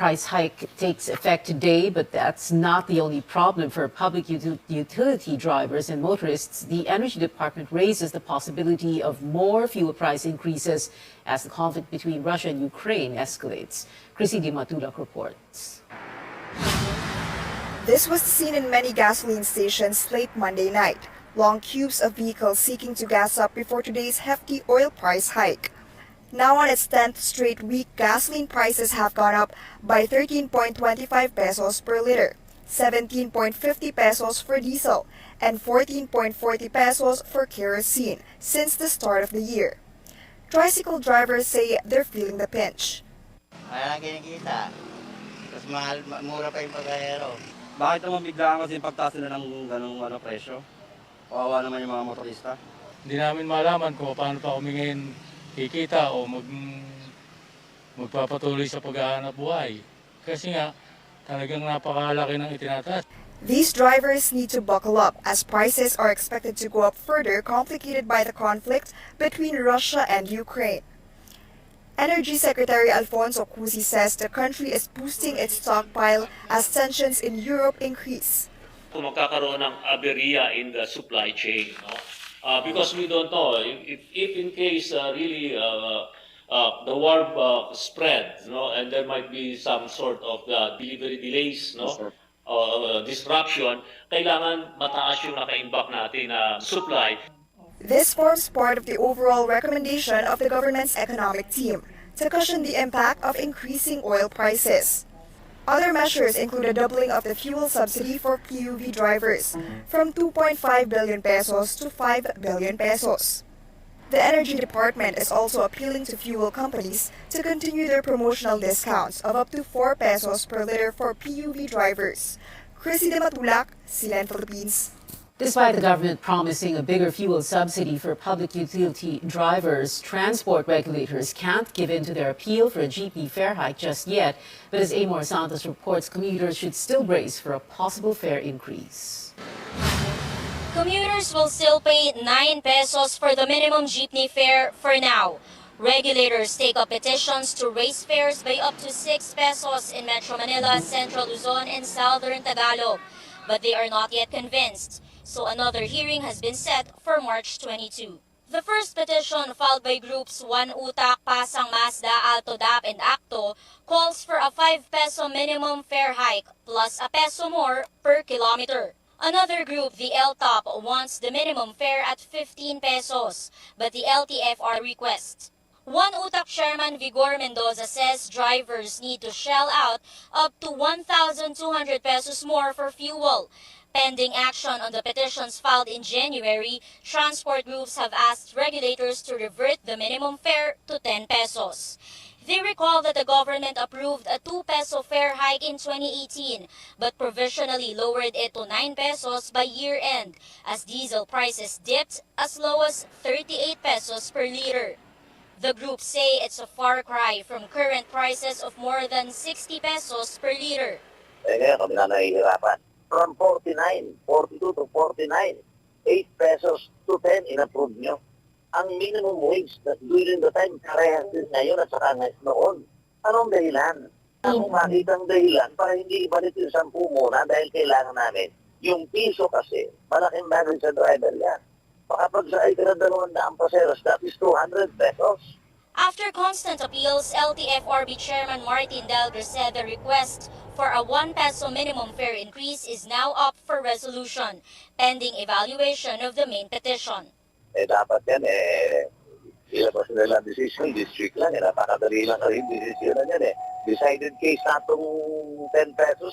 price hike takes effect today, but that's not the only problem for public utility drivers and motorists. The Energy Department raises the possibility of more fuel price increases as the conflict between Russia and Ukraine escalates. Chrissy Di Matulak reports. This was the scene in many gasoline stations late Monday night. Long queues of vehicles seeking to gas up before today's hefty oil price hike. Now on its 10th straight week, gasoline prices have gone up by 13.25 pesos per liter, 17.50 pesos for diesel, and 14.40 pesos for kerosene since the start of the year. Tricycle drivers say they're feeling the pinch. Wala lang kinikita. Mas mahal, mura pa yung pagkayero. Bakit naman biglaan kasi yung pagtaas nila ng ganong presyo? Kawawa naman yung mga motorista. Hindi namin malaman kung paano pa kumingin kikita o magpapatuloy sa paghahanap buhay. Kasi nga, talagang napakalaki ng itinataas. These drivers need to buckle up as prices are expected to go up further, complicated by the conflict between Russia and Ukraine. Energy Secretary Alfonso Cusi says the country is boosting its stockpile as tensions in Europe increase. Kung magkakaroon ng aberya in the supply chain, no? Because we don't know if in case really the war spread, no, and there might be some sort of delivery delays, no, disruption, kailangan mataas yung nakaimbak natin na supply. This forms part of the overall recommendation of the government's economic team to cushion the impact of increasing oil prices. Other measures include a doubling of the fuel subsidy for PUV drivers from 2.5 billion pesos to 5 billion pesos. The Energy Department is also appealing to fuel companies to continue their promotional discounts of up to 4 pesos per liter for PUV drivers. Chrissy Di Matulak, CNN Philippines. Despite the government promising a bigger fuel subsidy for public utility drivers, transport regulators can't give in to their appeal for a jeepney fare hike just yet. But as Amor Santos reports, commuters should still brace for a possible fare increase. Commuters will still pay 9 pesos for the minimum jeepney fare for now. Regulators take up petitions to raise fares by up to 6 pesos in Metro Manila, Central Luzon, and Southern Tagalog. But they are not yet convinced. So another hearing has been set for March 22. The first petition, filed by groups One Utak, Pasang Mazda, Alto Dap, and Acto, calls for a 5 peso minimum fare hike plus a peso more per kilometer. Another group, the LTOP, wants the minimum fare at 15 pesos, but the LTFR requests. One Utak Chairman Vigor Mendoza says drivers need to shell out up to 1,200 pesos more for fuel. Pending action on the petitions filed in January, transport groups have asked regulators to revert the minimum fare to 10 pesos. They recall that the government approved a 2 peso fare hike in 2018, but provisionally lowered it to 9 pesos by year-end, as diesel prices dipped as low as 38 pesos per liter. The groups say it's a far cry from current prices of more than 60 pesos per liter. Kaya kami na nahihirapan. From 49, 42 to 49, 8 pesos to 10 in-approve nyo. Ang minimum wage na during the time, karehas din ngayon at saka noon. Anong dahilan? Anong makitang dahilan para hindi ibalik yung 10 muna dahil kailangan namin. Yung piso kasi, malaking bagay sa driver yan. Kapag sa ay ka na 200 pesos, that is 200 pesos. After constant appeals, LTFRB Chairman Martin Delgar said the request for a 1 peso minimum fare increase is now up for resolution, pending evaluation of the main petition. Dapat yan, ilabas nila ang decision, district lang, napakadali lang rin decision yan Decided case na itong 10 pesos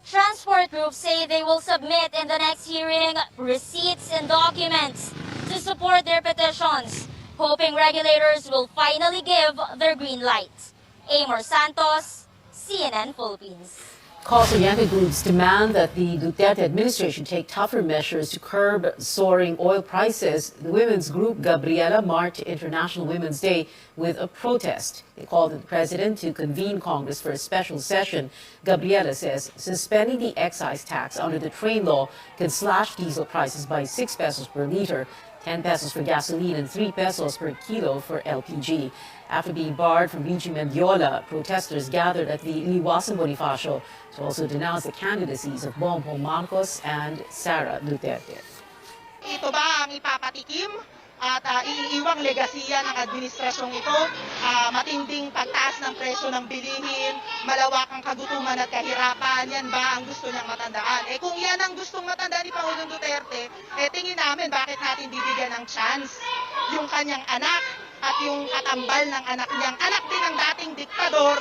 Transport groups say they will submit in the next hearing receipts and documents to support their petitions, hoping regulators will finally give their green light. Amor Santos, CNN Philippines. Cost-oriented groups demand that the Duterte administration take tougher measures to curb soaring oil prices. The women's group Gabriela marked International Women's Day with a protest. They called on the president to convene Congress for a special session. Gabriela says suspending the excise tax under the train law could slash diesel prices by 6 pesos per liter. 10 pesos for gasoline and 3 pesos per kilo for LPG. After being barred from reaching Mendiola, protesters gathered at the Liwasan Bonifacio to also denounce the candidacies of Bongbong Marcos and Sara Duterte. Ito ba ang ipapatikim at iiiwang legasiya ng administrasyong ito? Matinding pagtaas ng presyo ng bilihin, malawakang kagutuman at kahirapan, yan ba ang gusto niyang matandaan? Kung yan ang gustong matandaan ni Pangulong Duterte, tingin namin bakit natin bibigyan ng chance yung kanyang anak at yung katambal ng anak niyang anak din ng dating diktador.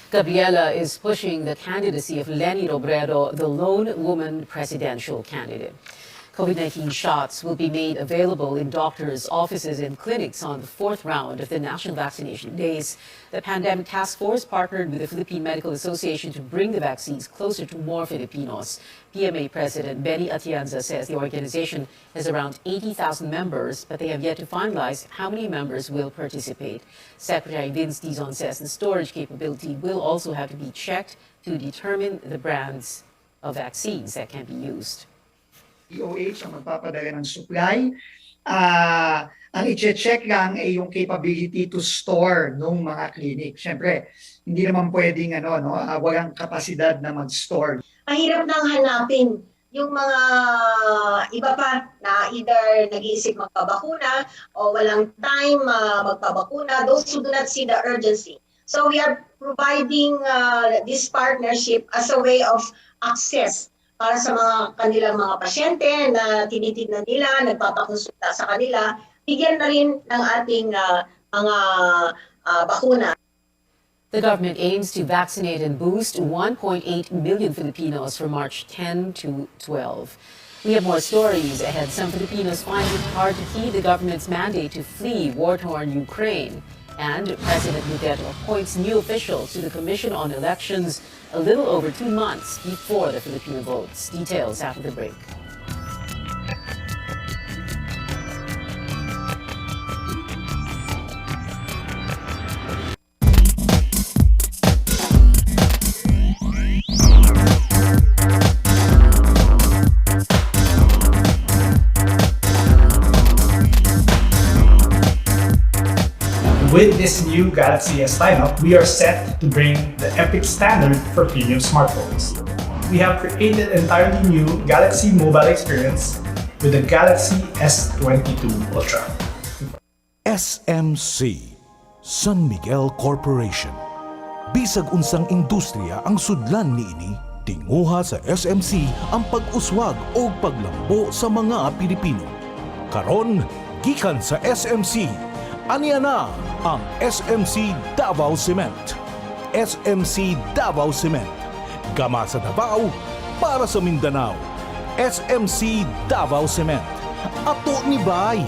Gabriela is pushing the candidacy of Leni Robredo, the lone woman presidential candidate. COVID-19 shots will be made available in doctors' offices and clinics on the 4th round of the national vaccination days. The Pandemic Task Force partnered with the Philippine Medical Association to bring the vaccines closer to more Filipinos. PMA President Benny Atienza says the organization has around 80,000 members, but they have yet to finalize how many members will participate. Secretary Vince Dizon says the storage capability will also have to be checked to determine the brands of vaccines that can be used. DOH ang magpapadala ng supply. Ang i-check lang ay yung capability to store ng mga clinic. Siyempre, hindi naman pwedeng walang kapasidad na mag-store. Ang hirap nang hanapin yung mga iba pa na either nag-iisip magpabakuna o walang time magpabakuna, those who do not see the urgency. So we are providing this partnership as a way of access para sa mga kanilang mga pasyente na tinitignan nila, nagpapakonsulta sa kanila, bigyan na rin ng ating mga bakuna. The government aims to vaccinate and boost 1.8 million Filipinos from March 10 to 12. We have more stories ahead. Some Filipinos find it hard to heed the government's mandate to flee war-torn Ukraine. And President Duterte appoints new officials to the Commission on Elections a little over 2 months before the Filipino votes. Details after the break. With this new Galaxy S lineup, we are set to bring the epic standard for premium smartphones. We have created an entirely new Galaxy mobile experience with the Galaxy S22 Ultra. SMC, San Miguel Corporation. Bisag unsang industriya ang sudlan niini, tinguha sa SMC ang pag-uswag o paglambo sa mga Pilipino. Karon, gikan sa SMC, aniya na ang SMC Davao Cement. SMC Davao Cement. Gama sa Davao para sa Mindanao. SMC Davao Cement. Ato ni Bay.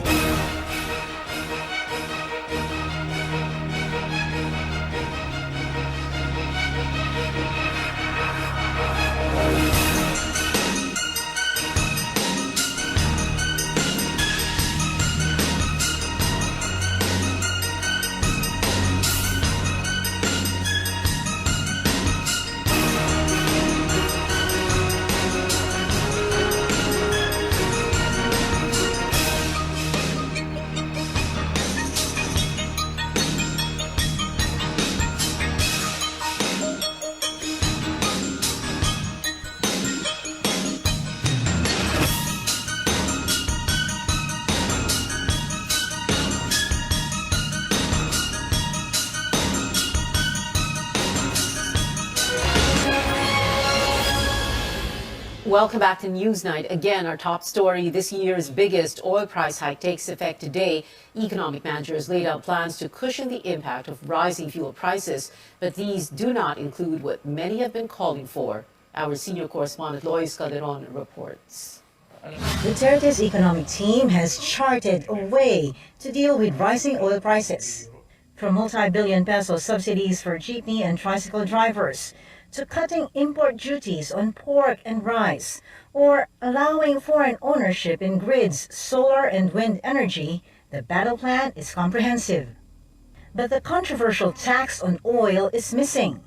Welcome back to Newsnight. Again, our top story, this year's biggest oil price hike takes effect today. Economic managers laid out plans to cushion the impact of rising fuel prices, but these do not include what many have been calling for. Our senior correspondent Lois Calderon reports. Duterte's economic team has charted a way to deal with rising oil prices. From multi-billion peso subsidies for jeepney and tricycle drivers, to cutting import duties on pork and rice, or allowing foreign ownership in grids, solar and wind energy, the battle plan is comprehensive. But the controversial tax on oil is missing.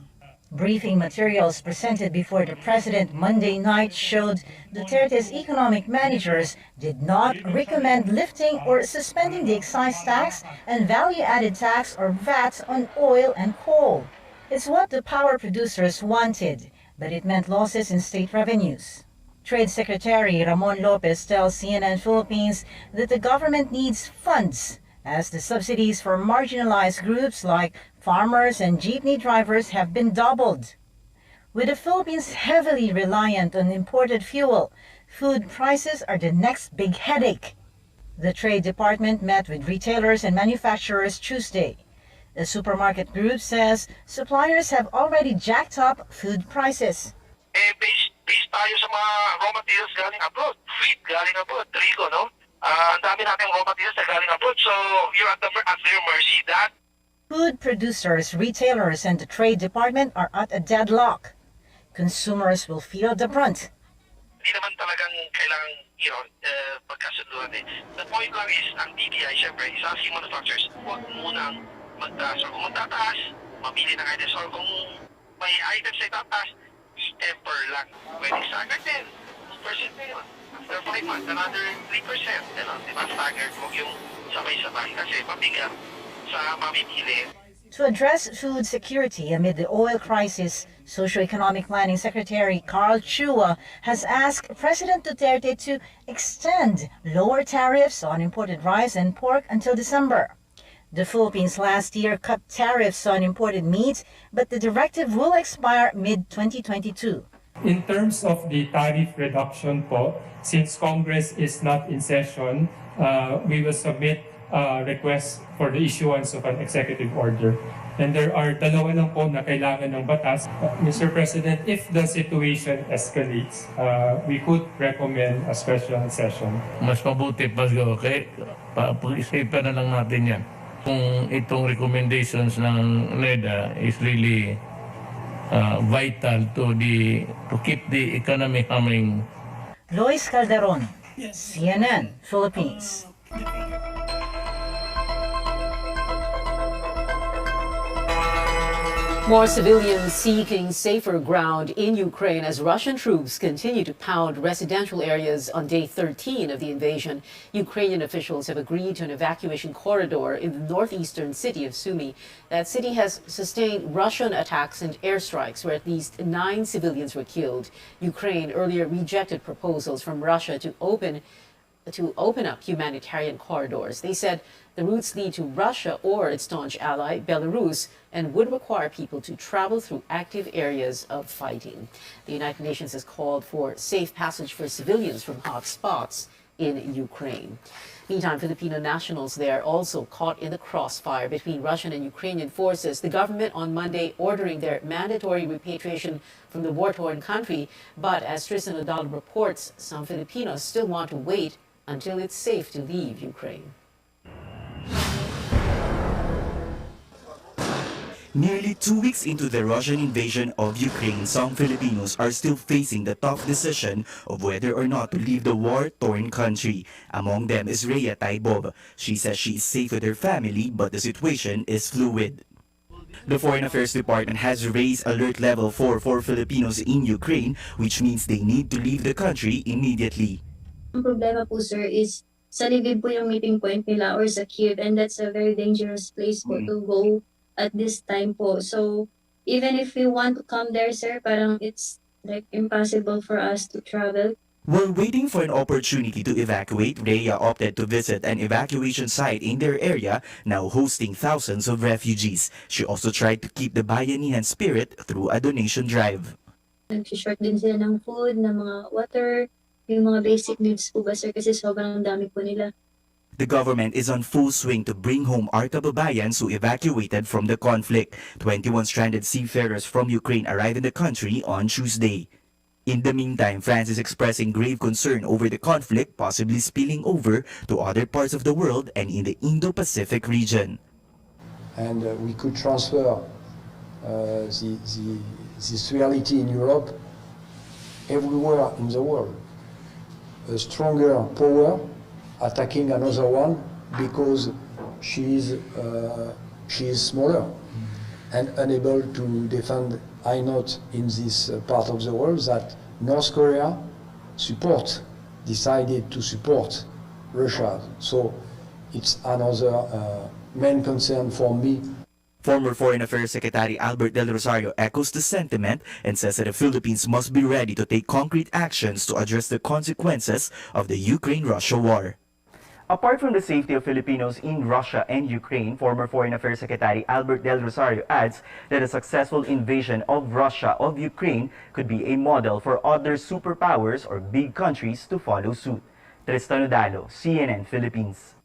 Briefing materials presented before the president Monday night showed Duterte's economic managers did not recommend lifting or suspending the excise tax and value-added tax or VAT on oil and coal. It's what the power producers wanted, but it meant losses in state revenues. Trade Secretary Ramon Lopez tells CNN Philippines that the government needs funds, as the subsidies for marginalized groups like farmers and jeepney drivers have been doubled. With the Philippines heavily reliant on imported fuel, food prices are the next big headache. The Trade Department met with retailers and manufacturers Tuesday. The supermarket group says suppliers have already jacked up food prices. Based tayo sa mga raw materials galing abroad. Wheat galing abroad, trigo, no? Ang dami natin raw materials na galing abroad, so you're at their mercy. That Food producers, retailers, and the Trade Department are at a deadlock. Consumers will feel the brunt. hindi naman talagang kailangan, pagkasunduan eh. The point lang is, ang DTI, syempre, is asking manufacturers, huwag munang magtaas. Or kung magtataas, mamili ng items. Or kung may items na itataas, i-temper lang. Pwede staggered din. 2% na yun. After 5 months, another 3%. Diba? Staggered. Huwag yung sabay-sabay. Kasi mabigat sa mamimili. To address food security amid the oil crisis, Socioeconomic Planning Secretary Carl Chua has asked President Duterte to extend lower tariffs on imported rice and pork until December. The Philippines last year cut tariffs on imported meat, but the directive will expire mid-2022. In terms of the tariff reduction po, since Congress is not in session, we will submit request for the issuance of an executive order. And there are dalawa lang po na kailangan ng batas. Mr. President, if the situation escalates, we could recommend a special session. Mas mabuti pa pag-isipan na lang natin yan. Kung itong recommendations ng NEDA is really vital to keep the economy humming. Lois Calderon, CNN, Philippines. More civilians seeking safer ground in Ukraine as Russian troops continue to pound residential areas on day 13 of the invasion. Ukrainian officials have agreed to an evacuation corridor in the northeastern city of Sumy. That city has sustained Russian attacks and airstrikes where at least 9 civilians were killed. Ukraine earlier rejected proposals from Russia to open up humanitarian corridors. They said the routes lead to Russia or its staunch ally, Belarus, and would require people to travel through active areas of fighting. The United Nations has called for safe passage for civilians from hot spots in Ukraine. Meantime, Filipino nationals there also caught in the crossfire between Russian and Ukrainian forces. The government on Monday ordering their mandatory repatriation from the war-torn country. But as Tristan Odal reports, some Filipinos still want to wait until it's safe to leave Ukraine. Nearly 2 weeks into the Russian invasion of Ukraine, some Filipinos are still facing the tough decision of whether or not to leave the war-torn country. Among them is Rhea Taibov. She says she is safe with her family, but the situation is fluid. The Foreign Affairs Department has raised alert level 4 for Filipinos in Ukraine, which means they need to leave the country immediately. Ang problema po, sir, is sa Lviv po yung meeting point nila or sa Kiev, and that's a very dangerous place po to go at this time po. So, even if we want to come there, sir, parang it's like impossible for us to travel. While waiting for an opportunity to evacuate, Rhea opted to visit an evacuation site in their area, now hosting thousands of refugees. She also tried to keep the bayanihan spirit through a donation drive. Nag-short din sila ng food, ng mga water, yung mga basic needs po ba, sir, kasi sobrang dami po nila. The government is on full swing to bring home our kababayans who evacuated from the conflict. 21 stranded seafarers from Ukraine arrived in the country on Tuesday. In the meantime, France is expressing grave concern over the conflict possibly spilling over to other parts of the world and in the Indo-Pacific region. And we could transfer this reality in Europe everywhere in the world. A stronger power attacking another one because she is smaller. and unable to defend. I note in this part of the world that North Korea decided to support Russia. So it's another main concern for me. Former Foreign Affairs Secretary Albert Del Rosario echoes the sentiment and says that the Philippines must be ready to take concrete actions to address the consequences of the Ukraine-Russia war. Apart from the safety of Filipinos in Russia and Ukraine, former Foreign Affairs Secretary Albert Del Rosario adds that a successful invasion of Russia of Ukraine could be a model for other superpowers or big countries to follow suit. Tristan Udalo, CNN Philippines.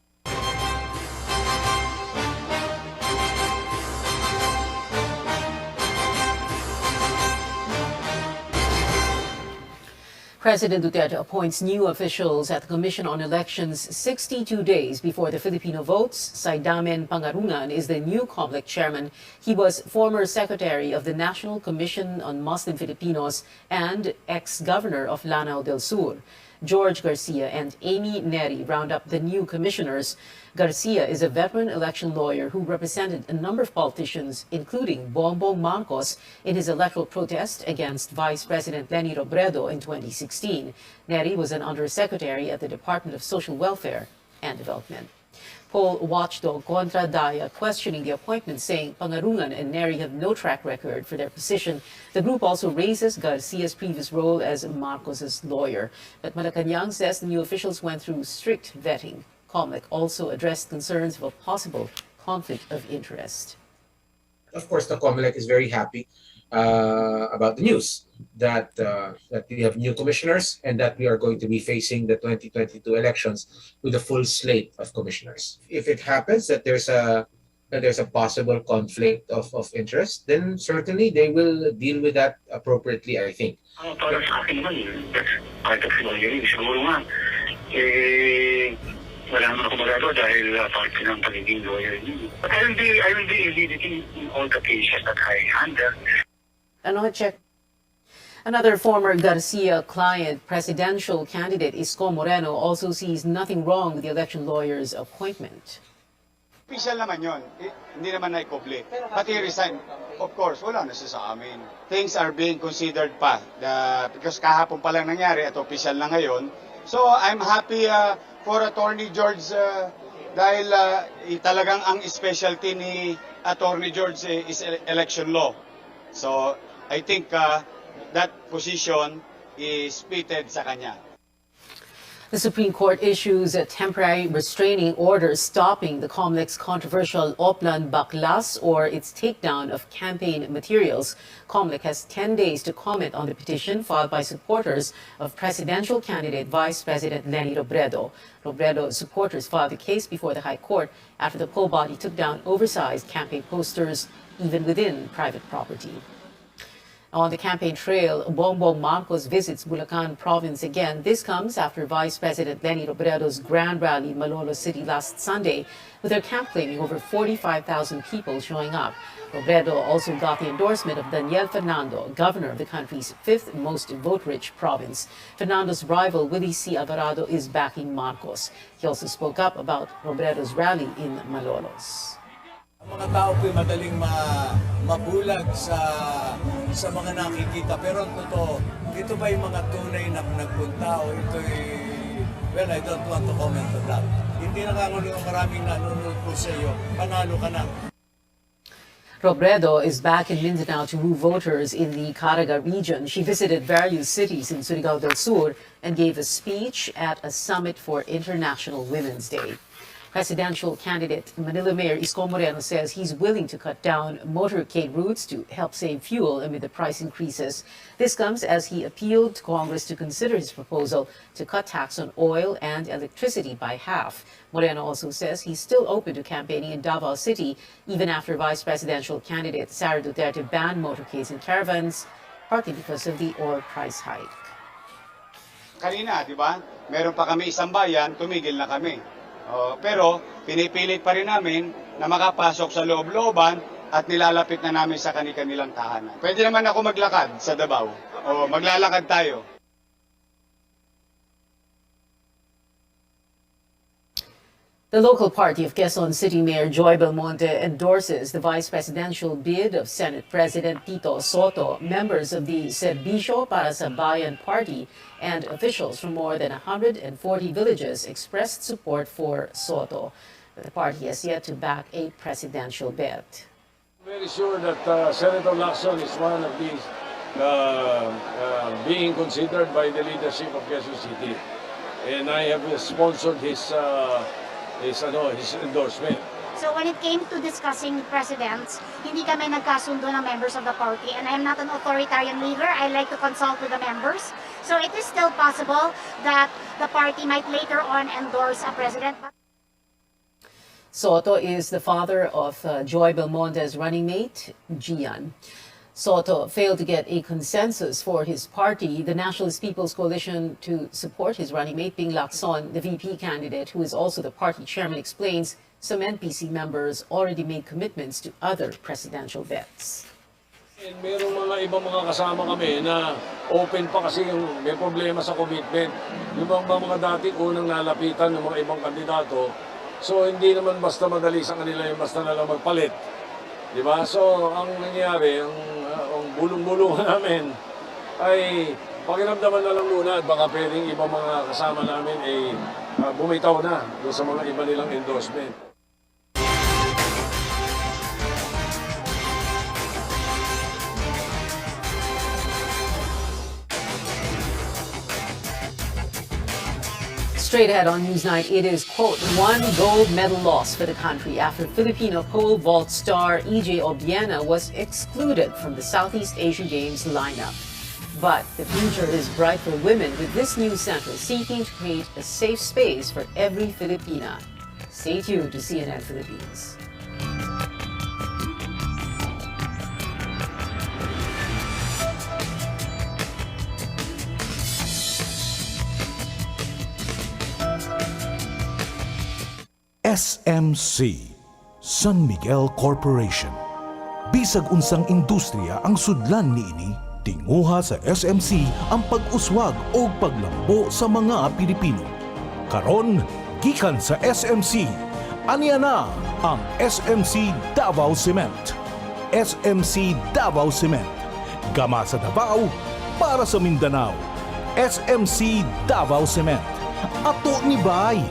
President Duterte appoints new officials at the Commission on Elections 62 days before the Filipino votes. Saidamen Pangarungan is the new COMELEC chairman. He was former secretary of the National Commission on Muslim Filipinos and ex-governor of Lanao del Sur. George Garcia and Amy Neri round up the new commissioners. Garcia is a veteran election lawyer who represented a number of politicians, including Bongbong Marcos, in his electoral protest against Vice President Leni Robredo in 2016. Neri was an undersecretary at the Department of Social Welfare and Development. Poll watchdog Contra Daya questioning the appointment, saying Pangarungan and Neri have no track record for their position. The group also raises Garcia's previous role as Marcos's lawyer. But Malacanang says the new officials went through strict vetting. COMELEC also addressed concerns of a possible conflict of interest. Of course, the COMELEC is very happy about the news that we have new commissioners and that we are going to be facing the 2022 elections with a full slate of commissioners. If it happens that there's a possible conflict of interest, then certainly they will deal with that appropriately, I think. Para sa akin naman, kahit ako lawyer, siguro nga, wala naman ako magagawa dahil parte ng pagiging lawyer niyo. But I will be leading in all the cases that I handle. Another former Garcia client, presidential candidate Isko Moreno, also sees nothing wrong with the election lawyer's appointment. Official naman yun. Hindi naman naikoble. But he resigned. Of course, wala na siya sa amin. Things are being considered pa. Because kahapon pa lang nangyari at official na ngayon. So I'm happy for Attorney George dahil talagang ang specialty ni Attorney George is election law. So I think that position is fitted sa kanya. The Supreme Court issues a temporary restraining order stopping the COMELEC's controversial Oplan Baklas or its takedown of campaign materials. COMELEC has 10 days to comment on the petition filed by supporters of presidential candidate Vice President Leni Robredo. Robredo's supporters filed the case before the High Court after the poll body took down oversized campaign posters even within private property. On the campaign trail, Bongbong Marcos visits Bulacan province again. This comes after Vice President Leni Robredo's grand rally in Malolos City last Sunday, with their camp claiming over 45,000 people showing up. Robredo also got the endorsement of Daniel Fernando, governor of the country's fifth most vote-rich province. Fernando's rival, Willie C. Alvarado, is backing Marcos. He also spoke up about Robredo's rally in Malolos. Mga tao po'y madaling mabulag sa mga nakikita. Pero ang totoo, ito ba yung mga tunay na nagpunta o ito'y, well, I don't want to comment on that. Hindi na nga yung maraming nanonood po sa iyo, panalo ka na. Robredo is back in Mindanao to woo voters in the Caraga region. She visited various cities in Surigao del Sur and gave a speech at a summit for International Women's Day. Presidential candidate Manila Mayor Isko Moreno says he's willing to cut down motorcade routes to help save fuel amid the price increases. This comes as he appealed to Congress to consider his proposal to cut tax on oil and electricity by half. Moreno also says he's still open to campaigning in Davao City even after vice presidential candidate Sara Duterte banned motorcades and caravans, partly because of the oil price hike. Kanina, di ba? Meron pa kami isang bayan, tumigil na kami. Pero pinipilit pa rin namin na makapasok sa loob-looban at nilalapit na namin sa kanilang tahanan. Pwede naman ako maglakad sa Davao. Maglalakad tayo. The local party of Quezon City Mayor Joy Belmonte endorses the vice presidential bid of Senate President Tito Soto. Members of the Serbisyo para sa Bayan Party and officials from more than 140 villages expressed support for Soto. The party has yet to back a presidential bid. Very sure that Senator Lacson is one of these being considered by the leadership of Quezon City. And I have sponsored his endorsement. So when it came to discussing presidents, hindi kami nagkasundo ng members of the party, and I'm not an authoritarian leader. I like to consult with the members. So it is still possible that the party might later on endorse a president. Soto is the father of Joy Belmonte's running mate, Gian. Soto failed to get a consensus for his party, the Nationalist People's Coalition, to support his running mate, Ping Lacson, the VP candidate, who is also the party chairman, explains some NPC members already made commitments to other presidential bets. Merong mga ibang mga kasama kami na open pa kasi yung may problema sa commitment. Yung mga dati unang nalapitan ng mga ibang kandidato, so hindi naman basta madali sa kanila yung basta na lang magpalit. Diba? So ang nangyari, ang bulong-bulungan namin ay pakiramdaman na lang muna at baka pwedeng ibang mga kasama namin ay bumitaw na doon sa mga iba nilang endorsement. Straight ahead on Newsnight, it is, quote, one gold medal loss for the country after Filipino pole vault star EJ Obiena was excluded from the Southeast Asian Games lineup. But the future is bright for women with this news center seeking to create a safe space for every Filipina. Stay tuned to CNN Philippines. SMC, San Miguel Corporation. Bisag unsang industriya ang sudlan niini, tinguha sa SMC ang pag-uswag o paglambo sa mga Pilipino. Karon, gikan sa SMC, aniya na ang SMC Davao Cement. SMC Davao Cement. Gama sa Davao, para sa Mindanao. SMC Davao Cement. Ato ni Bay.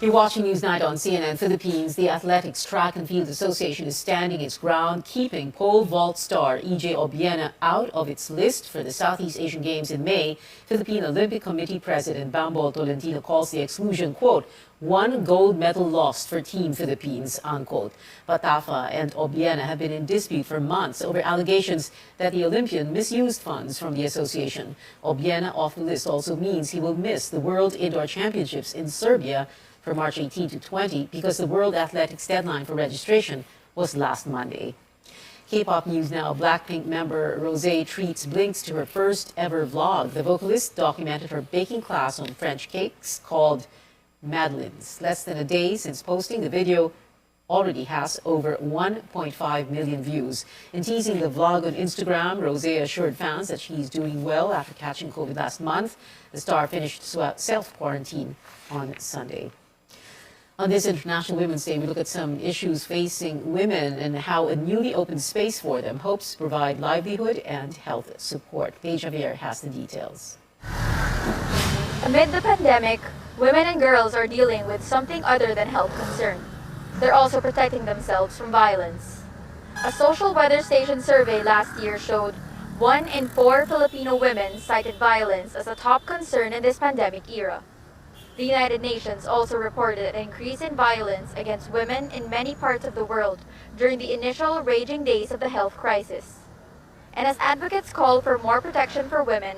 You're watching Newsnight on CNN Philippines. The Athletics Track and Field Association is standing its ground, keeping pole vault star EJ Obiena out of its list for the Southeast Asian Games in May. Philippine Olympic Committee President Bambol Tolentino calls the exclusion, quote, one gold medal lost for Team Philippines, unquote. Patafa and Obiena have been in dispute for months over allegations that the Olympian misused funds from the association. Obiena off the list also means he will miss the World Indoor Championships in Serbia for March 18 to 20 because the World Athletics deadline for registration was last Monday. K-pop news now. Blackpink member Rosé treats Blinks to her first ever vlog. The vocalist documented her baking class on French cakes called Madeleines. Less than a day since posting the video, already has over 1.5 million views. In teasing the vlog on Instagram, Rosé assured fans that she's doing well after catching COVID last month. The star finished self-quarantine on Sunday. On this International Women's Day, we look at some issues facing women and how a newly opened space for them hopes to provide livelihood and health support. Paige Javier has the details. Amid the pandemic, women and girls are dealing with something other than health concern. They're also protecting themselves from violence. A social weather station survey last year showed 1 in 4 Filipino women cited violence as a top concern in this pandemic era. The United Nations also reported an increase in violence against women in many parts of the world during the initial raging days of the health crisis. And as advocates call for more protection for women,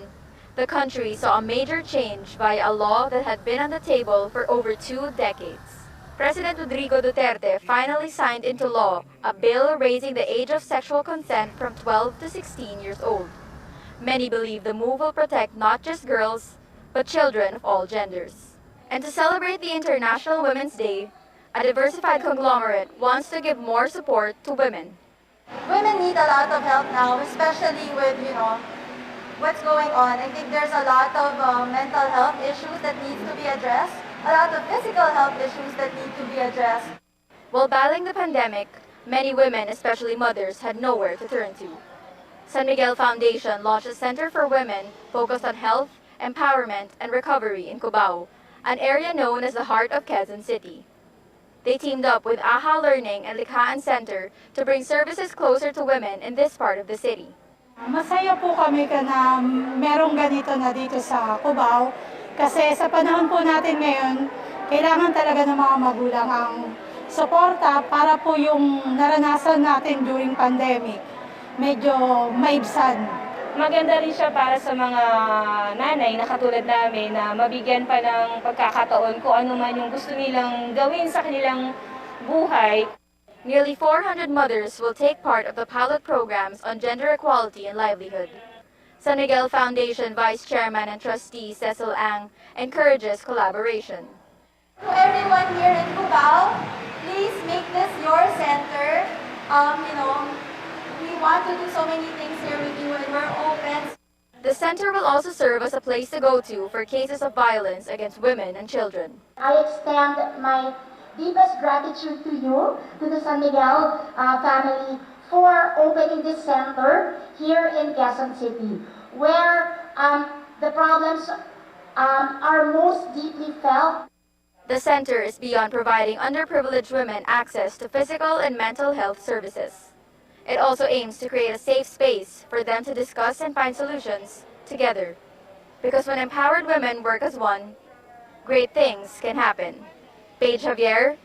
the country saw a major change via a law that had been on the table for over 2 decades. President Rodrigo Duterte finally signed into law a bill raising the age of sexual consent from 12 to 16 years old. Many believe the move will protect not just girls, but children of all genders. And to celebrate the International Women's Day, a diversified conglomerate wants to give more support to women. Women need a lot of help now, especially with, what's going on. I think there's a lot of mental health issues that needs to be addressed, a lot of physical health issues that need to be addressed. While battling the pandemic, many women, especially mothers, had nowhere to turn to. San Miguel Foundation launched a Center for Women focused on health, empowerment, and recovery in Cubao, an area known as the heart of Quezon City. They teamed up with AHA Learning and Likhaan Center to bring services closer to women in this part of the city. Masaya po kami na merong ganito na dito sa Cubao kasi sa panahon po natin ngayon, kailangan talaga ng mga magulang ang suporta para po yung naranasan natin during pandemic, medyo maibsan. Maganda rin siya para sa mga nanay na katulad namin na mabigyan pa ng pagkakataon kung ano man yung gusto nilang gawin sa kanilang buhay. Nearly 400 mothers will take part of the pilot programs on gender equality and livelihood. San Miguel Foundation Vice Chairman and Trustee Cecil Ang encourages collaboration. To everyone here in Cubao, please make this your center. We want to do so many things here with you and we're open. The center will also serve as a place to go to for cases of violence against women and children. I extend my deepest gratitude to you, to the San Miguel family, for opening this center here in Quezon City, where the problems are most deeply felt. The center is beyond providing underprivileged women access to physical and mental health services. It also aims to create a safe space for them to discuss and find solutions together. Because when empowered women work as one, great things can happen. Paige Javier,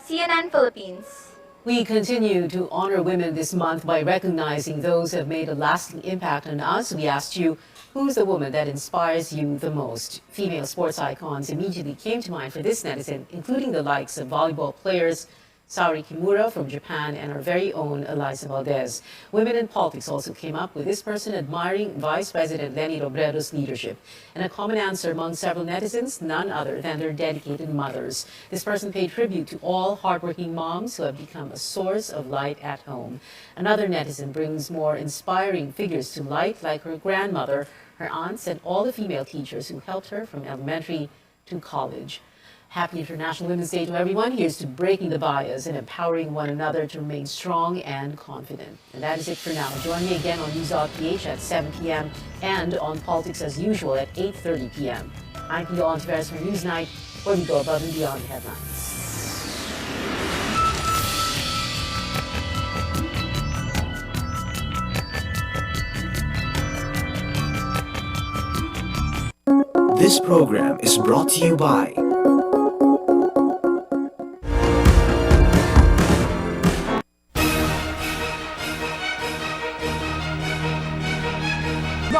CNN Philippines. We continue to honor women this month by recognizing those who have made a lasting impact on us. We asked you, who's the woman that inspires you the most? Female sports icons immediately came to mind for this netizen, including the likes of volleyball players Saori Kimura from Japan and our very own Eliza Valdez. Women in politics also came up with this person admiring Vice President Leni Robredo's leadership. And a common answer among several netizens, none other than their dedicated mothers. This person paid tribute to all hardworking moms who have become a source of light at home. Another netizen brings more inspiring figures to light, like her grandmother, her aunts, and all the female teachers who helped her from elementary to college. Happy International Women's Day to everyone. Here's to breaking the bias and empowering one another to remain strong and confident. And that is it for now. Join me again on News.ph at 7 p.m. and on Politics as usual at 8:30 p.m. I'm Pio Ontiveros for Newsnight, where we go above and beyond the headlines. This program is brought to you by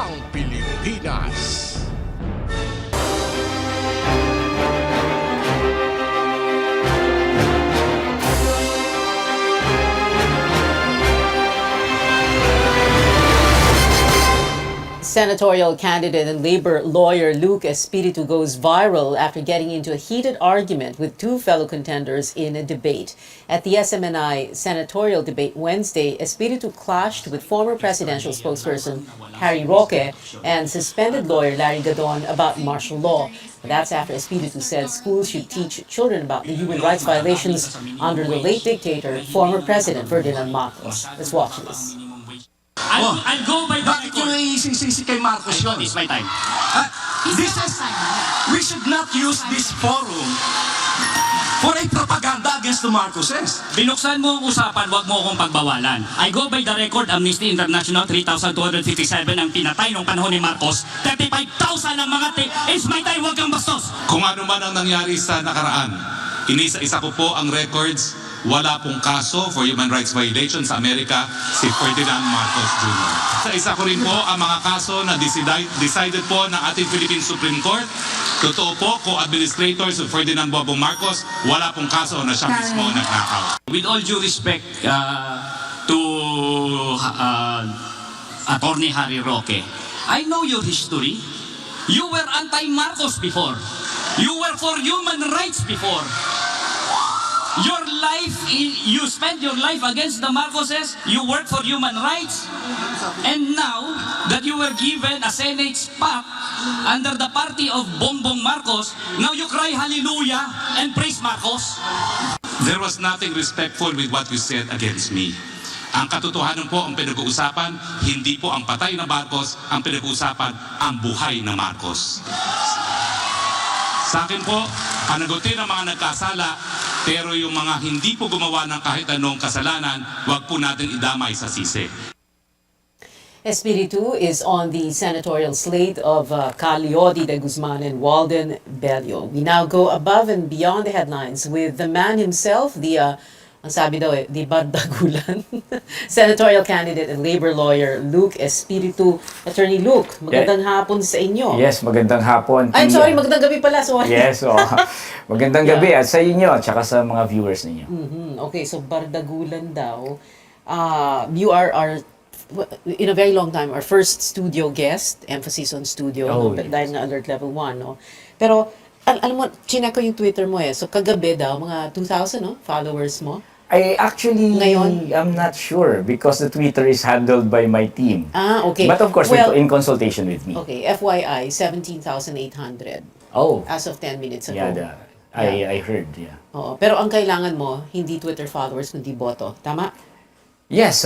ng Pilipinas. Senatorial candidate and labor lawyer Luke Espiritu goes viral after getting into a heated argument with two fellow contenders in a debate. At the SMNI senatorial debate Wednesday, Espiritu clashed with former presidential spokesperson Harry Roque and suspended lawyer Larry Gadon about martial law. That's after Espiritu said schools should teach children about the human rights violations under the late dictator, former President Ferdinand Marcos. Let's watch this. I'll go by the record. Bakit yung isisisi kay Marcos yun? It's my time. We should not use this forum for a propaganda against the Marcoses. Binuksan mo ang usapan, wag mo akong pagbawalan. I go by the record, Amnesty International, 3,257 ang pinatay nung panahon ni Marcos. 35,000 ang mga It's my time, wag kang bastos. Kung ano man ang nangyari sa nakaraan, inisa-isa ko po ang records. Wala pong kaso for human rights violation sa Amerika si Ferdinand Marcos Jr. Sa isa ko rin po ang mga kaso na decided po ng ating Philippine Supreme Court. Totoo po, co-administrator si Ferdinand Bobong Marcos, wala pong kaso na siya mismo nagnakaw. With all due respect to Attorney Harry Roque, I know your history. You were anti-Marcos before. You were for human rights before. Your life, you spent your life against the Marcoses, you work for human rights, and now that you were given a Senate spot under the party of Bongbong Marcos, now you cry hallelujah and praise Marcos. There was nothing respectful with what you said against me. Ang katotohanan po ang pinag-uusapan, hindi po ang patay na Marcos, ang pinag-uusapan ang buhay na Marcos. Sa akin po, panagutin ang mga nagkasala, pero yung mga hindi po gumawa ng kahit anong kasalanan, wag po natin idamay sa sisi. Espiritu is on the senatorial slate of Caliodi de Guzman and Walden Bello. We now go above and beyond the headlines with the man himself, ang sabi daw di bardagulan, senatorial candidate and labor lawyer Luke Espiritu. Attorney Luke, magandang hapon sa inyo. Yes, magandang hapon. Ay, sorry, magandang gabi pala. Sorry. Yes, magandang gabi at sa inyo at saka sa mga viewers ninyo. Okay, so bardagulan daw. You are our, in a very long time, our first studio guest, emphasis on studio, yes. Dahil nga alert level 1, no? Pero, alam mo, chinek ko yung Twitter mo so kagabi daw, mga 2,000, no? Followers mo. I'm not sure because the Twitter is handled by my team. Okay. But of course, in consultation with me. Okay, FYI, 17,800. As of 10 minutes ago. Yeah, I heard, yeah. Pero ang kailangan mo, hindi Twitter followers, kundi boto. Tama? Yes,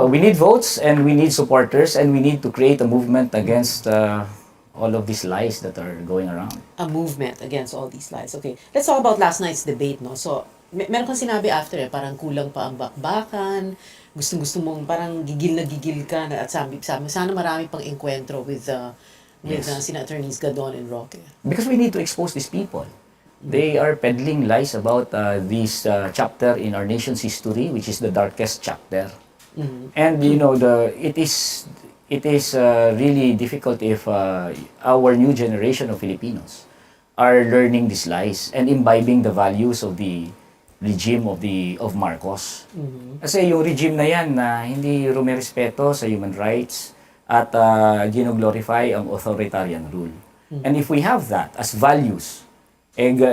we need votes and we need supporters and we need to create a movement against all of these lies that are going around. A movement against all these lies. Okay. Let's talk about last night's debate, no? So, meron kang sinabi after parang kulang pa ang bakbakan, gusto mong parang gigil na gigil ka na at sabi sana marami pang encuentro with sina attorneys Gadon and Roque. Because we need to expose these people. They are peddling lies about this chapter in our nation's history, which is the darkest chapter. And you know, it is really difficult if our new generation of Filipinos are learning these lies and imbibing the values of the regime of Marcos. Kasi yung regime na yan na hindi rumerespeto sa human rights at gino-glorify ang authoritarian rule. And if we have that as values,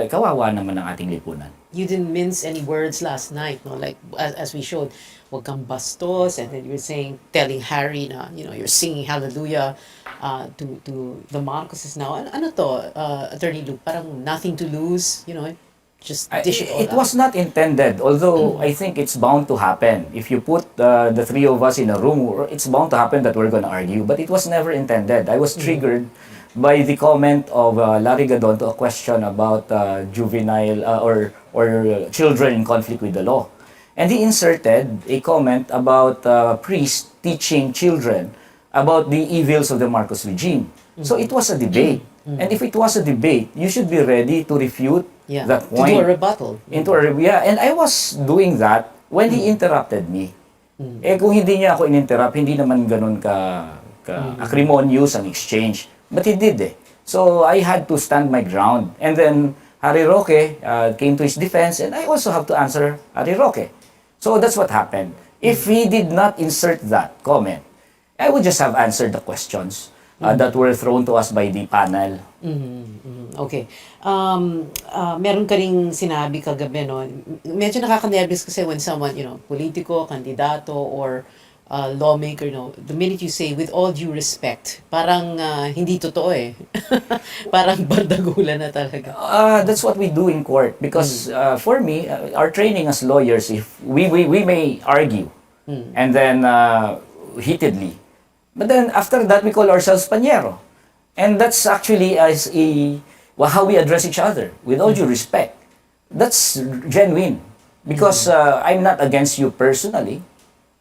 kawawa naman ang ating lipunan. You didn't mince any words last night, no? Like as we showed, wag kang bastos, and then you were telling Harry na, you're singing hallelujah to the Marcoses now. Ano to, Attorney Luke, parang nothing to lose, just dish it all It was not intended, although I think it's bound to happen. If you put the three of us in a room, it's bound to happen that we're going to argue. But it was never intended. I was triggered by the comment of Larry Gadon to a question about juvenile or children in conflict with the law. And he inserted a comment about priests teaching children about the evils of the Marcos regime. So it was a debate. And if it was a debate, you should be ready to refute that point. To do a rebuttal. And I was doing that when he interrupted me. Kung hindi niya ako in-interrupt, hindi naman ganun ka acrimonious ang exchange. But he did So I had to stand my ground. And then Harry Roque came to his defense and I also have to answer Harry Roque. So that's what happened. If he did not insert that comment, I would just have answered the questions. that were thrown to us by the panel. Okay. Meron ka ring sinabi kagabi, no? Medyo nakaka-nervous kasi when someone, politiko, kandidato, or lawmaker, the minute you say, with all due respect, parang hindi totoo eh. Parang bardagulan na talaga. That's what we do in court because for me, our training as lawyers, if we may argue and then heatedly, but then after that we call ourselves panyero, and that's actually how we address each other with all due respect. That's genuine because I'm not against you personally.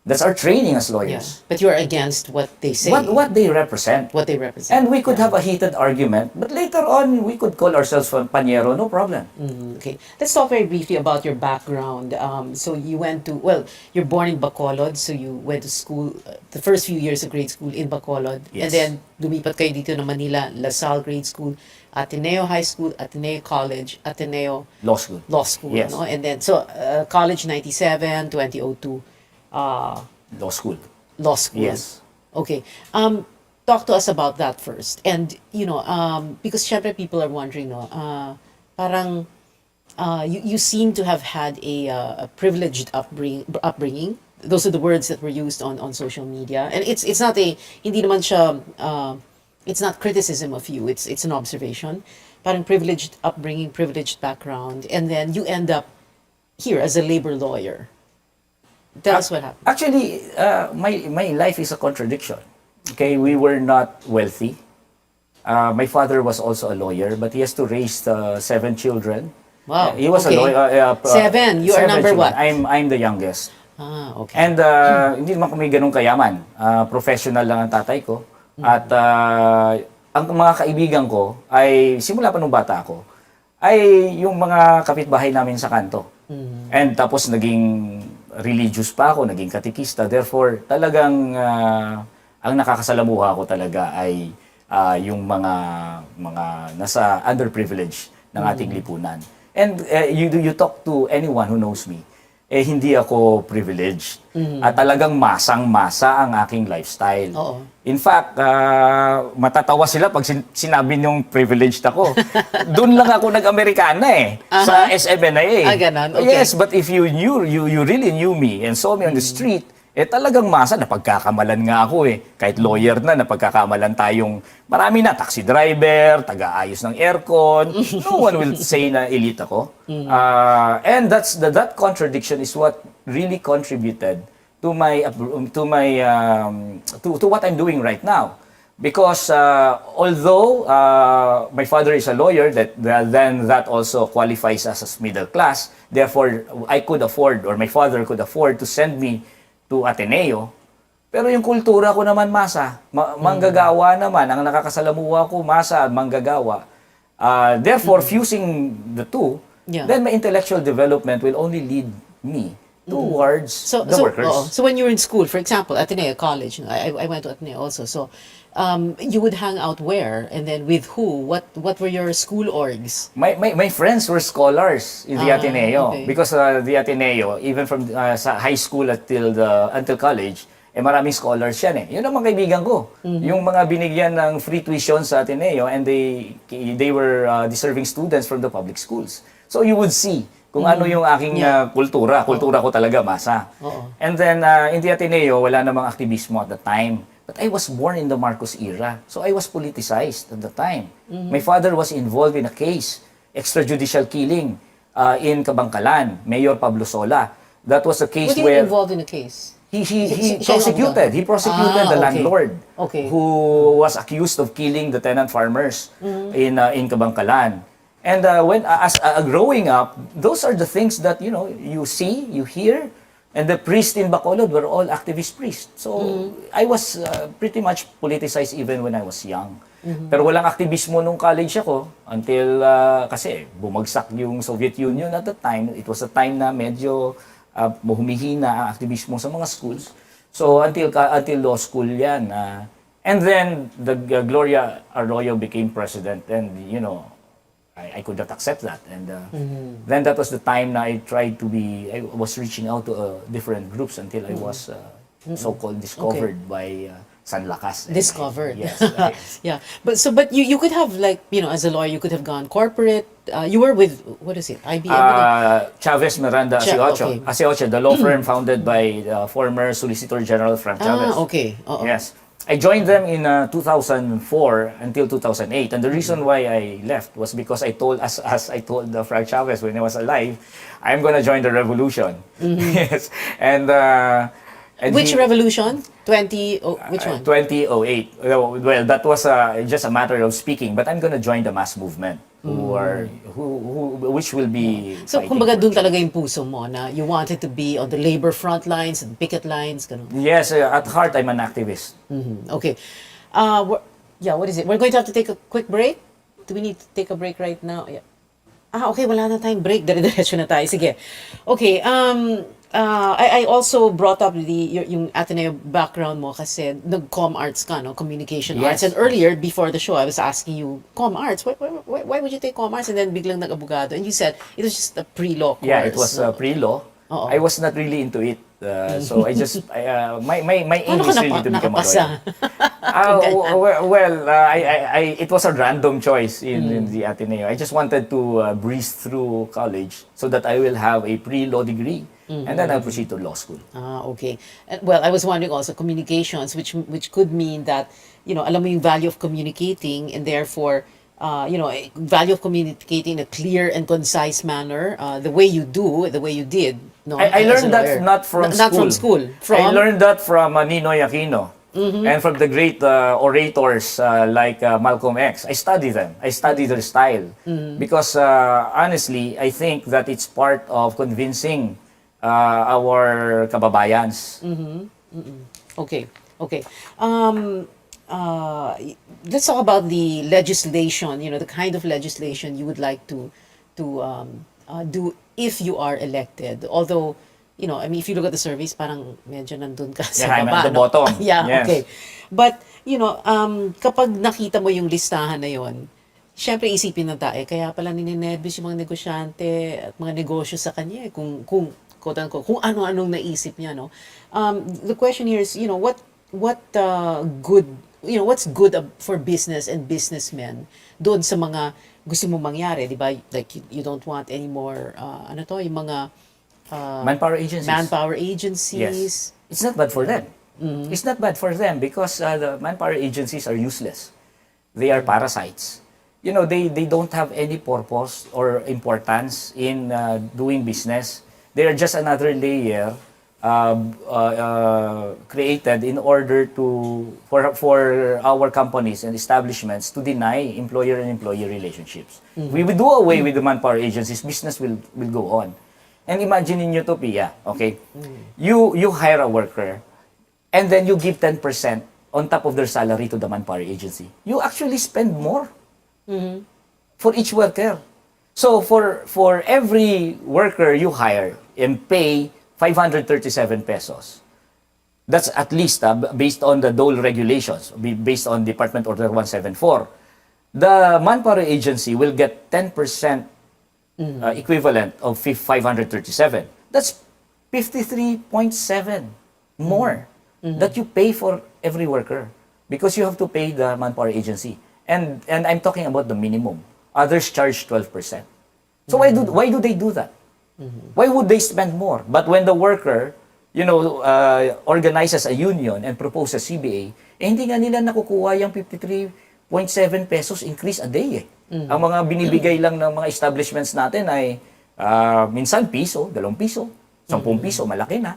That's our training as lawyers. But you're against what they say. What they represent. What they represent. And we could have a heated argument, but later on, we could call ourselves panyero, no problem. Okay. Let's talk very briefly about your background. So you went to, you're born in Bacolod, so you went to school, the first few years of grade school in Bacolod. Yes. And then, lumipat kayo dito na Manila, La Salle Grade School, Ateneo High School, Ateneo College, Ateneo Law School. Law School. Yes. No? And then, so, college 97, 2002. Law School. Law School. Yes. Okay. Talk to us about that first. And, because syempre people are wondering, parang you seem to have had a privileged upbringing. Those are the words that were used on social media. And it's not hindi naman siya, it's not criticism of you. It's an observation. Parang privileged upbringing, privileged background. And then you end up here as a labor lawyer. Tell us what happened. Actually, my life is a contradiction. Okay, we were not wealthy. My father was also a lawyer, but he has to raise 7 children. Wow. He was okay. a lawyer. 7. You are number children. what? I'm the youngest. Okay. And hindi naman kami ganun kayaman. Professional lang ang tatay ko. At ang mga kaibigan ko ay simula pa nung bata ako ay yung mga kapitbahay namin sa kanto. And tapos naging religious pa ako, naging katikista. Therefore, talagang ang nakakasalamuha ko talaga ay yung mga nasa underprivileged ng ating lipunan. And you talk to anyone who knows me, hindi ako privileged. At talagang masang-masa ang aking lifestyle. Oo. In fact, matatawa sila pag sinabi niyong privileged ako. Doon lang ako nag-Amerikana sa SMNIA. Ganon. Okay. Yes, but if you really knew me and saw me on the street, talagang masa, napagkakamalan nga ako Kahit lawyer na, napagkakamalan tayong marami na, taxi driver, taga-ayos ng aircon. No one will say na elite ako. And that contradiction is what really contributed to what I'm doing right now. Because although my father is a lawyer, then that also qualifies us as middle class. Therefore, I could afford, or my father could afford to send me to Ateneo. Pero yung kultura ko naman masa, manggagawa naman, ang nakakasalamuha ko masa, manggagawa. Therefore, fusing the two, then my intellectual development will only lead me towards the workers. So when you were in school, for example, Ateneo College, I went to Ateneo also, so you would hang out where? And then with who? What were your school orgs? My friends were scholars in the Ateneo. Okay. Because the Ateneo, even from sa high school until college, maraming scholars yan Yun ang mga kaibigan ko. Yung mga binigyan ng free tuition sa Ateneo, and they were deserving students from the public schools. So you would see kung ano yung aking kultura. Kultura ko talaga, masa. And then, in the Ateneo, wala namang aktivismo at the time. But I was born in the Marcos era. So I was politicized at the time. My father was involved in a case, extrajudicial killing in Kabangkalan, Mayor Pablo Sola. That was a case What do you where... mean involved in a case? He prosecuted the landlord who was accused of killing the tenant farmers in Kabangkalan. And growing up, those are the things that you see, you hear, and the priests in Bacolod were all activist priests. So I was pretty much politicized even when I was young. Pero walang aktivismo nung college ako until kasi bumagsak yung Soviet Union at the time. It was a time na medyo humihina ang aktivismo sa mga schools. So until law school yan. And then the Gloria Arroyo became president, and I could not accept that. And then that was the time na I was reaching out to different groups until I was so-called discovered by sanlakas. Discovered. Yes. Yeah. But you could have, like, as a lawyer, you could have gone corporate. You were with, what is it, IBM? Chavez Miranda Asiocho. Okay. Asiocho, the law firm founded by former Solicitor General Frank Chavez. Okay. Yes. I joined them in 2004 until 2008, and the reason why I left was because as I told Frank Chavez when he was alive, I'm going to join the revolution. Yes, and which revolution? Which one? 2008. Well, that was just a matter of speaking, but I'm going to join the mass movement, which will be. So, kumbaga dun talaga yung puso mo na you wanted to be on the labor front lines and picket lines, ganun. Yes, at heart I'm an activist. Okay. What is it? We're going to have to take a quick break. Do we need to take a break right now? Yeah. Okay, wala na tayong break. Dire-diretso na tayo. Sige. Okay, I also brought up yung Ateneo background mo kasi nag-com arts ka, no? Communication arts. And earlier, before the show, I was asking you, com arts, why would you take com arts? And then biglang nag-abogado. And you said, it was just a pre-law course. Yeah, it was pre-law. I was not really into it. So I just, my aim is really to become a lawyer. It was a random choice in the Ateneo. I just wanted to breeze through college so that I will have a pre-law degree. And then I'll proceed to law school. Okay. Well, I was wondering also communications, which could mean that, alam mo yung value of communicating and therefore, value of communicating in a clear and concise manner, the way you did. No, I learned that not from school. I learned that from Ninoy Aquino. And from the great orators like Malcolm X. I study them. I study their style. Because honestly, I think that it's part of convincing our kababayans. Okay. Let's talk about the legislation, the kind of legislation you would like to do if you are elected. Although, if you look at the surveys, parang medyo nandun ka sa baba. I'm at the bottom. Yeah, yes. Okay. But, kapag nakita mo yung listahan na yon, syempre isipin ng tayo, kaya pala ninenervous yung mga negosyante at mga negosyo sa kanya, kung quote-unquote, kung ano-anong naisip niya, no? The question here is, what's good for business and businessmen doon sa mga gusto mo mangyari, di ba? Like, you don't want any more, yung mga manpower agencies. Yes. It's not bad for them. It's not bad for them because the manpower agencies are useless. They are parasites. They don't have any purpose or importance in doing business. They are just another layer created in order for our companies and establishments to deny employer and employee relationships. We will do away with the manpower agencies, business will go on. And imagine in Utopia, okay, you hire a worker and then you give 10% on top of their salary to the manpower agency. You actually spend more for each worker. So for every worker you hire and pay 537 pesos, that's at least based on the DOLE regulations, based on Department Order 174, the manpower agency will get 10% equivalent of 537. That's 53.7 more that you pay for every worker because you have to pay the manpower agency. And I'm talking about the minimum. Others charge 12%. So why do they do that? Why would they spend more? But when the worker, organizes a union and proposes CBA, hindi nga nila nakukuha yung 53.7 pesos increase a day. Ang mga binibigay lang ng mga establishments natin ay minsan piso, 2 piso, 10 piso, malaki na.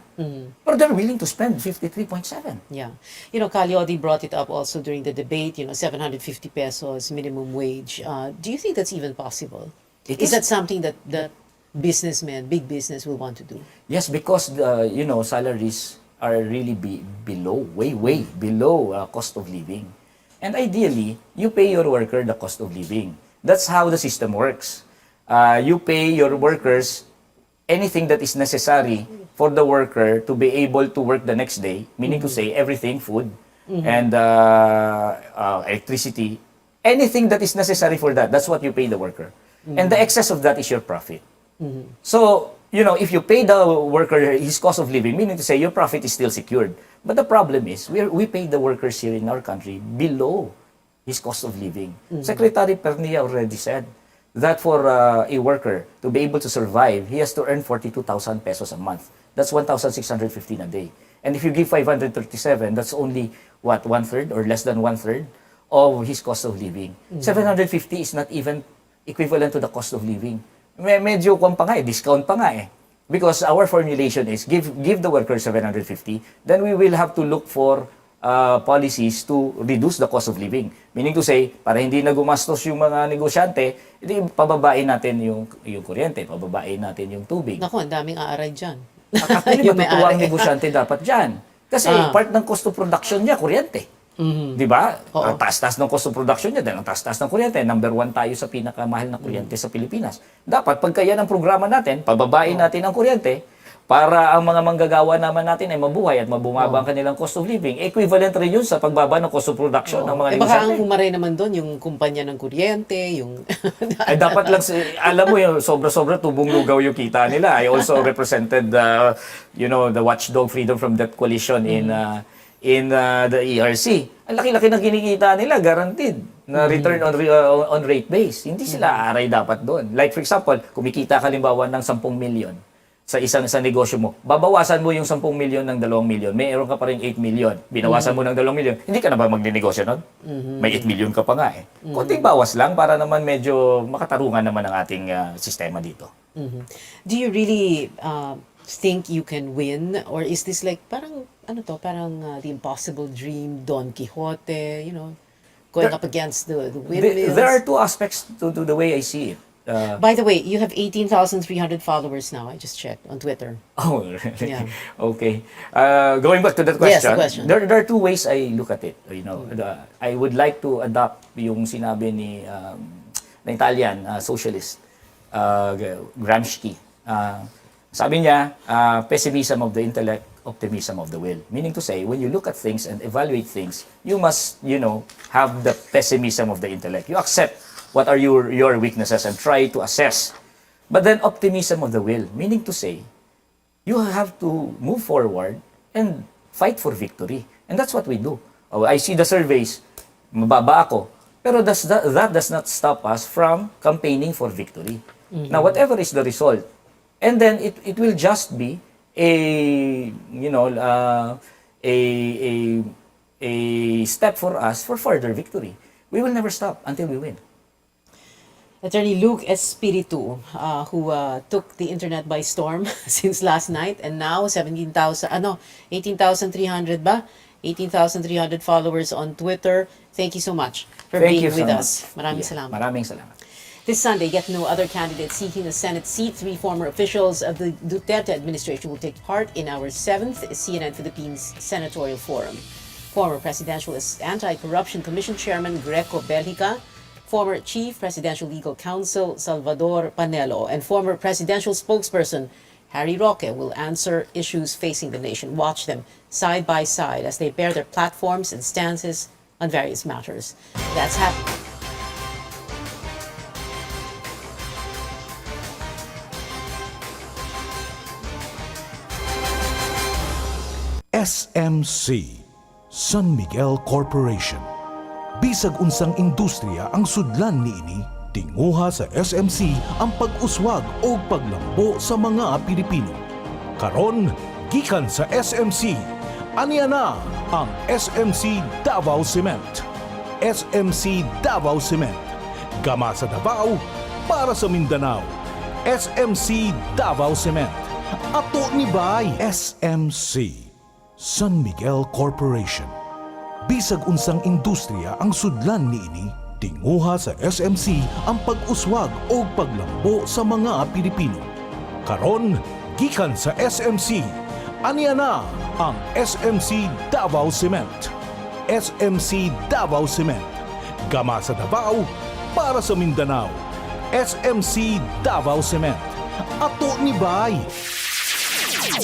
But they're willing to spend 53.7. Yeah. Calyodi brought it up also during the debate, 750 pesos minimum wage. Do you think that's even possible? Is that something that businessmen, big business will want to do? Yes, because salaries are really below, way below cost of living. And ideally, you pay your worker the cost of living. That's how the system works. You pay your workers anything that is necessary for the worker to be able to work the next day, meaning to say everything, food and electricity, anything that is necessary for that, that's what you pay the worker. And the excess of that is your profit. So, if you pay the worker his cost of living, meaning to say your profit is still secured. But the problem is, we pay the workers here in our country below his cost of living. Secretary Pernia already said that for a worker to be able to survive, he has to earn 42,000 pesos a month. That's 1,615 a day. And if you give 537, that's only, what, one-third or less than one-third of his cost of living. 750 is not even equivalent to the cost of living. Medyo kung pa nga discount pa nga Because our formulation is give the workers 750, then we will have to look for policies to reduce the cost of living. Meaning to say, para hindi na gumastos yung mga negosyante, hindi pababain natin yung kuryente, pababain natin yung tubig. Naku, ang daming aaray dyan. Actually, matutuwa ang negosyante dapat dyan. Kasi part ng cost of production niya, kuryente. Di ba? Ang taas-taas ng cost of production niya, dahil ang taas-taas ng kuryente. Number 1 tayo sa pinakamahal na kuryente sa Pilipinas. Dapat, pagka yan ang programa natin, pababain natin ang kuryente, para ang mga manggagawa naman natin ay mabuhay at mabumaba ang kanilang cost of living. Equivalent rin yun sa pagbaba ng cost of production ng mga negosyante. Baka ang humaray naman doon, yung kumpanya ng kuryente, yung... Ay, dapat lang, alam mo yung sobra-sobra tubong lugaw yung kita nila. I also represented, the Watchdog Freedom from Debt Coalition in the ERC. Ang laki-laki ng kinikita nila, guaranteed na return on rate base. Hindi sila aray dapat doon. Like for example, kumikita ka halimbawa ng 10 million sa isang negosyo mo, babawasan mo yung 10 million ng 2 million, mayroon ka pa rin 8 million, binawasan mo ng 2 million, hindi ka na ba magninegosyo nun? May 8 million ka pa nga Konting bawas lang para naman medyo makatarungan naman ang ating sistema dito. Do you really think you can win? Or is this like, parang the impossible dream, Don Quixote, going up against the windmills? There are two aspects to the way I see it. By the way, you have 18,300 followers now. I just checked on Twitter. Oh, really? Yeah. Okay. Going back to that question, yes, the question. There are two ways I look at it. I would like to adopt yung sinabi ni na Italian socialist Gramsci. Sabi niya, pessimism of the intellect, optimism of the will. Meaning to say, when you look at things and evaluate things, you must, have the pessimism of the intellect. You accept what are your weaknesses and try to assess. But then optimism of the will, meaning to say, you have to move forward and fight for victory. And that's what we do. I see the surveys, mababa ako, pero that does not stop us from campaigning for victory. Now, whatever is the result, and then it will just be a step for us for further victory. We will never stop until we win. Attorney Luke Espiritu, who took the internet by storm since last night, and now 18,300 ba? 18,300 followers on Twitter. Thank you so much for being with us. Maraming salamat. Maraming salamat. This Sunday, yet no other candidate seeking a Senate seat. 3 former officials of the Duterte administration will take part in our 7th CNN Philippines Senatorial Forum. Former Presidential Anti-Corruption Commission Chairman Greco Belgica, former Chief Presidential Legal Counsel Salvador Panelo, and former presidential spokesperson Harry Roque will answer issues facing the nation. Watch them side by side as they bear their platforms and stances on various matters. That's happening. SMC, San Miguel Corporation. Bisag unsang industriya ang sudlan niini, tinguha sa SMC ang pag-uswag o paglambo sa mga Pilipino. Karon, gikan sa SMC, aniya na ang SMC Davao Cement. SMC Davao Cement. Gama sa Davao, para sa Mindanao. SMC Davao Cement. Ato ni Bay. SMC, San Miguel Corporation. Bisag unsang industriya ang sudlan niini, tinguha sa SMC ang pag-uswag o paglambo sa mga Pilipino. Karon, gikan sa SMC, aniya na ang SMC Davao Cement. SMC Davao Cement. Gama sa Davao, para sa Mindanao. SMC Davao Cement. Ato ni Bay.